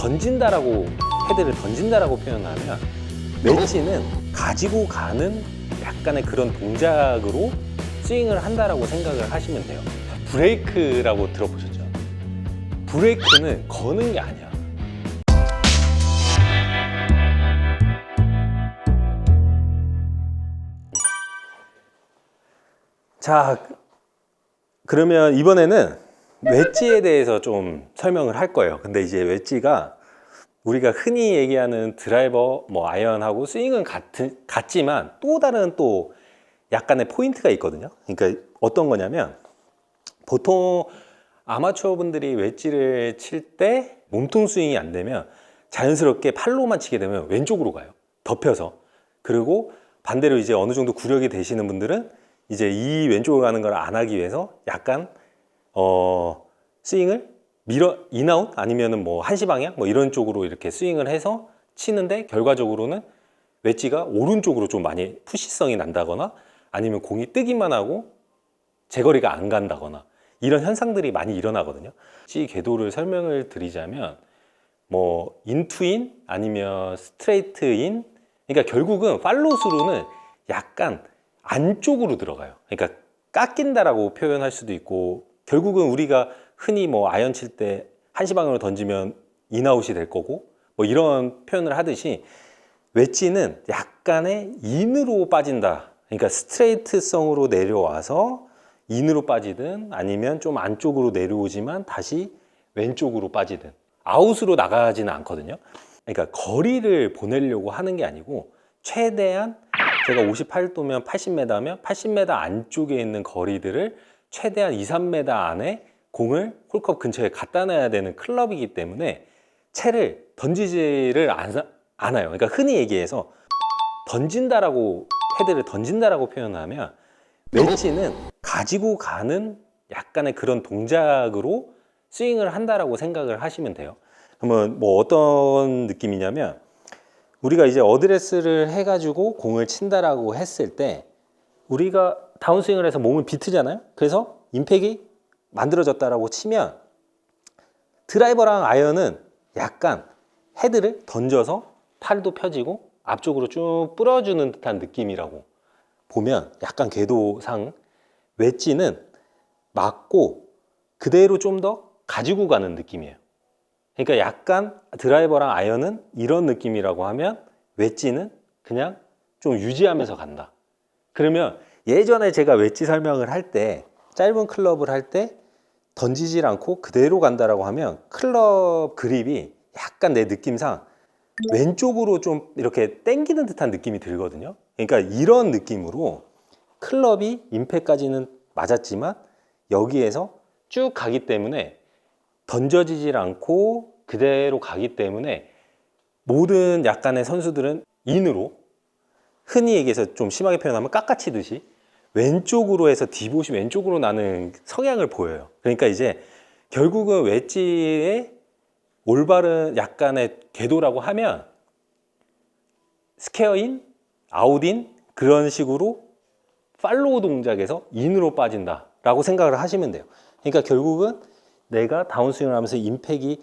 던진다라고, 헤드를 던진다라고 표현하면 웨지는 가지고 가는 약간의 그런 동작으로 스윙을 한다라고 생각을 하시면 돼요. 브레이크라고 들어보셨죠? 브레이크는 거는 게 아니야. 자, 그러면 이번에는 웨지에 대해서 좀 설명을 할 거예요. 근데 이제 웨지가 우리가 흔히 얘기하는 드라이버, 뭐 아이언하고 스윙은 같지만 또 다른 또 약간의 포인트가 있거든요. 그러니까 어떤 거냐면 보통 아마추어 분들이 웨지를 칠 때 몸통 스윙이 안 되면 자연스럽게 팔로만 치게 되면 왼쪽으로 가요. 덮여서. 그리고 반대로 이제 어느 정도 구력이 되시는 분들은 이제 이 왼쪽으로 가는 걸 안 하기 위해서 약간 스윙을 밀어 인아웃 아니면은 뭐 한시 방향 뭐 이런 쪽으로 이렇게 스윙을 해서 치는데 결과적으로는 웨지가 오른쪽으로 좀 많이 푸시성이 난다거나 아니면 공이 뜨기만 하고 제거리가 안 간다거나 이런 현상들이 많이 일어나거든요. 이 궤도를 설명을 드리자면 뭐 인투인 아니면 스트레이트인, 그러니까 결국은 팔로우스루는 약간 안쪽으로 들어가요. 그러니까 깎인다라고 표현할 수도 있고, 결국은 우리가 흔히 뭐 아이언 칠 때 한시 방향으로 던지면 인아웃이 될 거고 뭐 이런 표현을 하듯이 웨지는 약간의 인으로 빠진다. 그러니까 스트레이트성으로 내려와서 인으로 빠지든 아니면 좀 안쪽으로 내려오지만 다시 왼쪽으로 빠지든 아웃으로 나가지는 않거든요. 그러니까 거리를 보내려고 하는 게 아니고 최대한 제가 58도면 80m면 80m 안쪽에 있는 거리들을 최대한 2, 3m 안에 공을 홀컵 근처에 갖다 놔야 되는 클럽이기 때문에 채를 던지지를 않아요. 그러니까 흔히 얘기해서 던진다라고, 헤드를 던진다라고 표현하면 웨지는 가지고 가는 약간의 그런 동작으로 스윙을 한다라고 생각을 하시면 돼요. 그러면 뭐 어떤 느낌이냐면 우리가 이제 어드레스를 해가지고 공을 친다라고 했을 때 우리가 다운스윙을 해서 몸을 비트잖아요. 그래서 임팩이 만들어졌다라고 치면 드라이버랑 아이언은 약간 헤드를 던져서 팔도 펴지고 앞쪽으로 쭉 뿌려주는 듯한 느낌이라고 보면 약간 궤도상 웨지는 맞고 그대로 좀 더 가지고 가는 느낌이에요. 그러니까 약간 드라이버랑 아이언은 이런 느낌이라고 하면 웨지는 그냥 좀 유지하면서 간다. 그러면 예전에 제가 웨지 설명을 할 때 짧은 클럽을 할 때 던지질 않고 그대로 간다라고 하면 클럽 그립이 약간 내 느낌상 왼쪽으로 좀 이렇게 당기는 듯한 느낌이 들거든요. 그러니까 이런 느낌으로 클럽이 임팩까지는 맞았지만 여기에서 쭉 가기 때문에 던져지질 않고 그대로 가기 때문에 모든 약간의 선수들은 인으로, 흔히 얘기해서 좀 심하게 표현하면 깎아치듯이 왼쪽으로 해서 디봇이 왼쪽으로 나는 성향을 보여요. 그러니까 이제 결국은 웨지의 올바른 약간의 궤도라고 하면 스퀘어인, 아웃인 그런 식으로 팔로우 동작에서 인으로 빠진다 라고 생각을 하시면 돼요. 그러니까 결국은 내가 다운스윙을 하면서 임팩이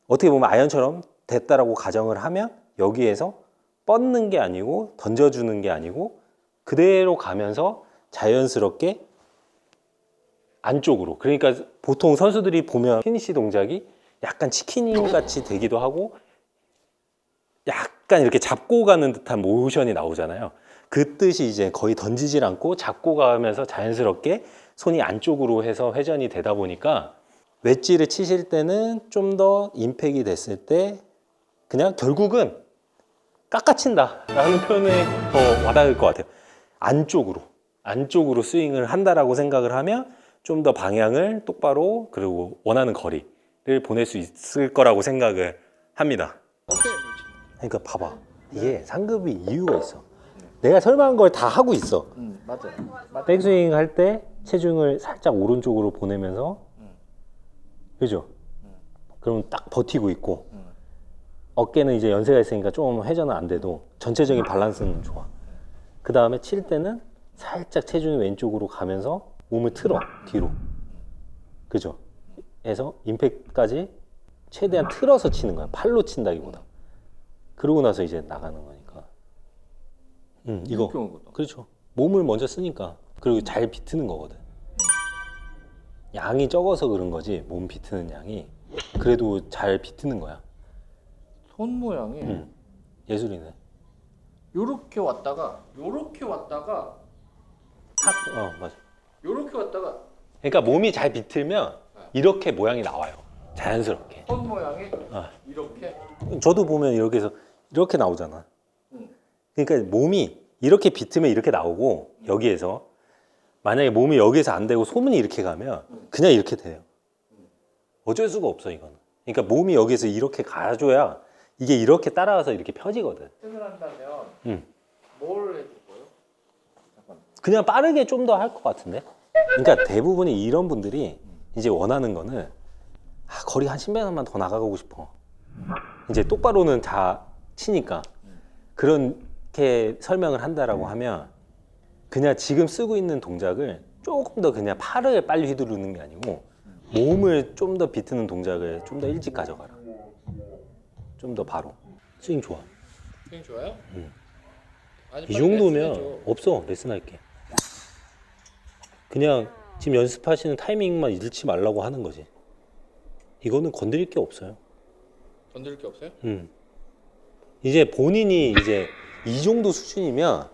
어떻게 보면 아이언처럼 됐다라고 가정을 하면 여기에서 뻗는 게 아니고 던져주는 게 아니고 그대로 가면서 자연스럽게 안쪽으로, 그러니까 보통 선수들이 보면 피니시 동작이 약간 치킨인 같이 되기도 하고 약간 이렇게 잡고 가는 듯한 모션이 나오잖아요. 그 뜻이 이제 거의 던지질 않고 잡고 가면서 자연스럽게 손이 안쪽으로 해서 회전이 되다 보니까 웨지를 치실 때는 좀 더 임팩이 됐을 때 그냥 결국은 깎아친다 라는 표현이 더 와닿을 것 같아요. 안쪽으로 스윙을 한다라고 생각을 하면 좀 더 방향을 똑바로 그리고 원하는 거리를 보낼 수 있을 거라고 생각을 합니다. 그러니까 봐봐, 이게 상급이 이유가 있어. 내가 설명한 걸 다 하고 있어. 맞아. 백스윙 할 때 체중을 살짝 오른쪽으로 보내면서, 그죠? 그럼 딱 버티고 있고 어깨는 이제 연세가 있으니까 좀 회전은 안 돼도 전체적인 밸런스는 좋아. 그 다음에 칠 때는 살짝 체중이 왼쪽으로 가면서 몸을 틀어 뒤로, 그죠? 해서 임팩트까지 최대한 틀어서 치는 거야. 팔로 친다기보다. 그러고 나서 이제 나가는 거니까. 이거. 이렇게 오는 것도. 그렇죠. 몸을 먼저 쓰니까. 그리고 잘 비트는 거거든. 양이 적어서 그런 거지. 몸 비트는 양이. 그래도 잘 비트는 거야. 손 모양이 예술이네. 요렇게 왔다가 요렇게 왔다가 맞아. 요렇게 왔다가 그러니까 몸이 잘 비틀면 이렇게 모양이 나와요. 자연스럽게. 손 모양이 아. 이렇게. 저도 보면 이렇게 해서 이렇게 나오잖아. 음. 그러니까 몸이 이렇게 비트면 이렇게 나오고 여기에서 만약에 몸이 여기에서 안 되고 소문이 이렇게 가면 그냥 이렇게 돼요. 어쩔 수가 없어 이거는. 그러니까 몸이 여기에서 이렇게 가줘야 이게 이렇게 따라와서 이렇게 펴지거든. 을 한다면 음. 뭘 해줄 거예요? 잠깐. 그냥 빠르게 좀 더 할 것 같은데. 그러니까 대부분이 이런 분들이 이제 원하는 거는 거리 한 10m만 더 나가고 싶어. 이제 똑바로는 다 치니까 그렇게 설명을 한다라고 하면 그냥 지금 쓰고 있는 동작을 조금 더 그냥 팔을 빨리 휘두르는 게 아니고 몸을 좀 더 비트는 동작을 좀 더 일찍 가져가라. 좀 더 바로. 스윙 좋아. 스윙 좋아요? 아니, 이 빨리 정도면 레슨해줘. 없어. 레슨 할게. 그냥 지금 연습하시는 타이밍만 잃지 말라고 하는 거지. 이거는 건드릴 게 없어요. 건드릴 게 없어요? 이제 본인이 이제 이 정도 수준이면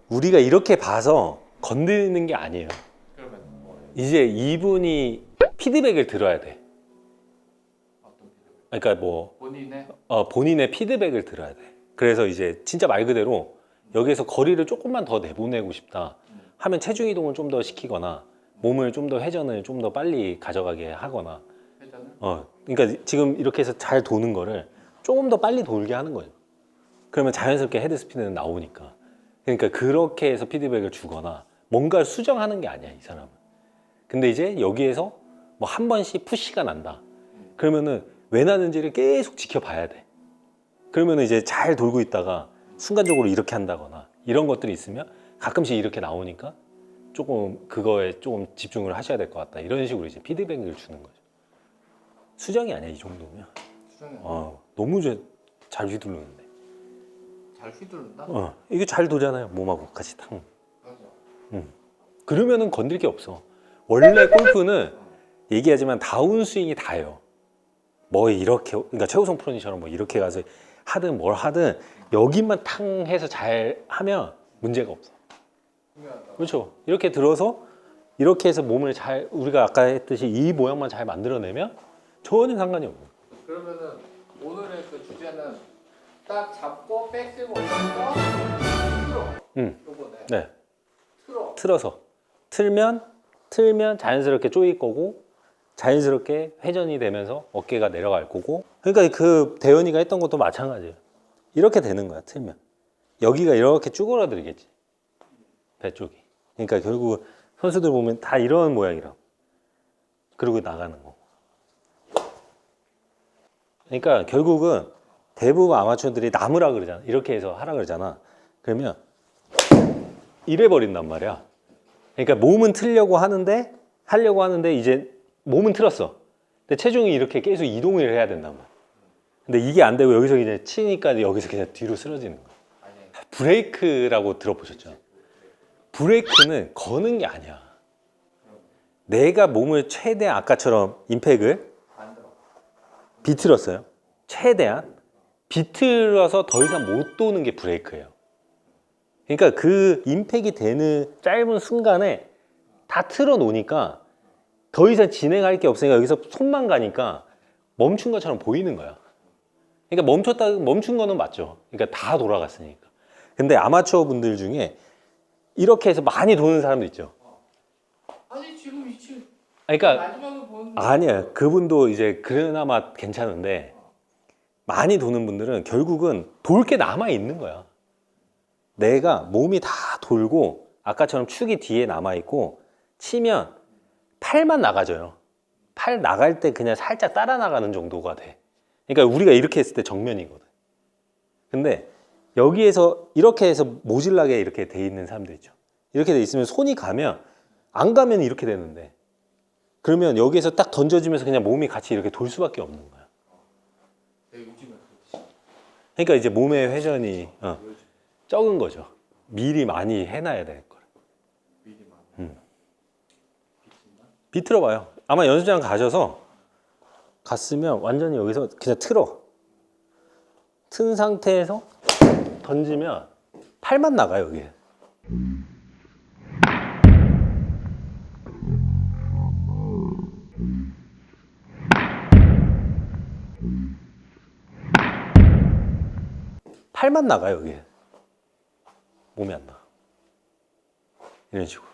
우리가 이렇게 봐서 건드리는 게 아니에요. 그러면 뭐예요? 이제 이분이 피드백을 들어야 돼. 어떤 피드백? 그러니까 뭐 본인의 본인의 피드백을 들어야 돼. 그래서 이제 진짜 말 그대로 여기에서 거리를 조금만 더 내보내고 싶다 하면 체중 이동을 좀 더 시키거나 몸을 좀 더 회전을 좀 더 빨리 가져가게 하거나 회전을? 그러니까 지금 이렇게 해서 잘 도는 거를 조금 더 빨리 돌게 하는 거예요. 그러면 자연스럽게 헤드 스피드는 나오니까. 그러니까 그렇게 해서 피드백을 주거나 뭔가를 수정하는 게 아니야, 이 사람은. 근데 이제 여기에서 뭐 한 번씩 푸시가 난다. 그러면은 왜 나는지를 계속 지켜봐야 돼. 그러면은 이제 잘 돌고 있다가 순간적으로 이렇게 한다거나 이런 것들이 있으면 가끔씩 이렇게 나오니까 조금 그거에 조금 집중을 하셔야 될 것 같다. 이런 식으로 이제 피드백을 주는 거죠. 수정이 아니야, 이 정도면. 수정이 너무 잘 휘두르는데. 잘 휘두른다? 이게 잘 도잖아요, 몸하고 같이 탁. 맞아. 그러면은 건들 게 없어. 원래 골프는 얘기하지만 다운스윙이 다예요. 뭐 이렇게, 그러니까 최우성 프로님처럼 뭐 이렇게 가서 하든 뭘 하든 여기만 탕 해서 잘 하면 문제가 없어. 중요하다. 그렇죠. 이렇게 들어서 이렇게 해서 몸을 잘, 우리가 아까 했듯이 이 모양만 잘 만들어내면 전혀 상관이 없고. 그러면은 오늘의 그 주제는 딱 잡고 백스윙 올려서 틀어. 요거네. 네. 틀어. 틀어서. 틀면 자연스럽게 조일 거고 자연스럽게 회전이 되면서 어깨가 내려갈 거고. 그러니까 그 대현이가 했던 것도 마찬가지예요. 이렇게 되는 거야, 틀면. 여기가 이렇게 쭈그러들겠지. 배 쪽이. 그러니까 결국 선수들 보면 다 이런 모양이라고. 그리고 나가는 거. 그러니까 결국은 대부분 아마추어들이 남으라 그러잖아. 이렇게 해서 하라 그러잖아. 그러면 이래 버린단 말이야. 그러니까 몸은 틀려고 하려고 하는데 이제 몸은 틀었어. 근데 체중이 이렇게 계속 이동을 해야 된단 말이야. 근데 이게 안 되고 여기서 이제 치니까 여기서 그냥 뒤로 쓰러지는 거야. 브레이크라고 들어보셨죠? 브레이크는 거는 게 아니야. 내가 몸을 최대한 아까처럼 임팩을 비틀었어요. 최대한 비틀어서 더 이상 못 도는 게 브레이크예요. 그러니까 그 임팩이 되는 짧은 순간에 다 틀어 놓으니까 더 이상 진행할 게 없으니까 여기서 손만 가니까 멈춘 것처럼 보이는 거야. 그러니까 멈춘 거는 맞죠. 그러니까 다 돌아갔으니까. 근데 아마추어 분들 중에 이렇게 해서 많이 도는 사람도 있죠. 아니 지금 이치 그러니까 마지막에 보는 아니야. 그분도 이제 그나마 괜찮은데 많이 도는 분들은 결국은 돌 게 남아 있는 거야. 내가 몸이 다 돌고 아까처럼 축이 뒤에 남아 있고 치면 팔만 나가져요. 팔 나갈 때 그냥 살짝 따라 나가는 정도가 돼. 그러니까 우리가 이렇게 했을 때 정면이거든. 근데 여기에서 이렇게 해서 모질라게 이렇게 돼 있는 사람들 있죠. 이렇게 돼 있으면 손이 가면 안 가면 이렇게 되는데 그러면 여기에서 딱 던져지면서 그냥 몸이 같이 이렇게 돌 수밖에 없는 거야. 그러니까 이제 몸의 회전이 적은 거죠. 미리 많이 해놔야 될 거라. 미리만. 비틀어 봐요. 아마 연습장 가셔서 갔으면 완전히 여기서 그냥 틀어. 튼 상태에서 던지면 팔만 나가요, 여기. 팔만 나가요, 여기. 몸이 안 나가. 이런 식으로.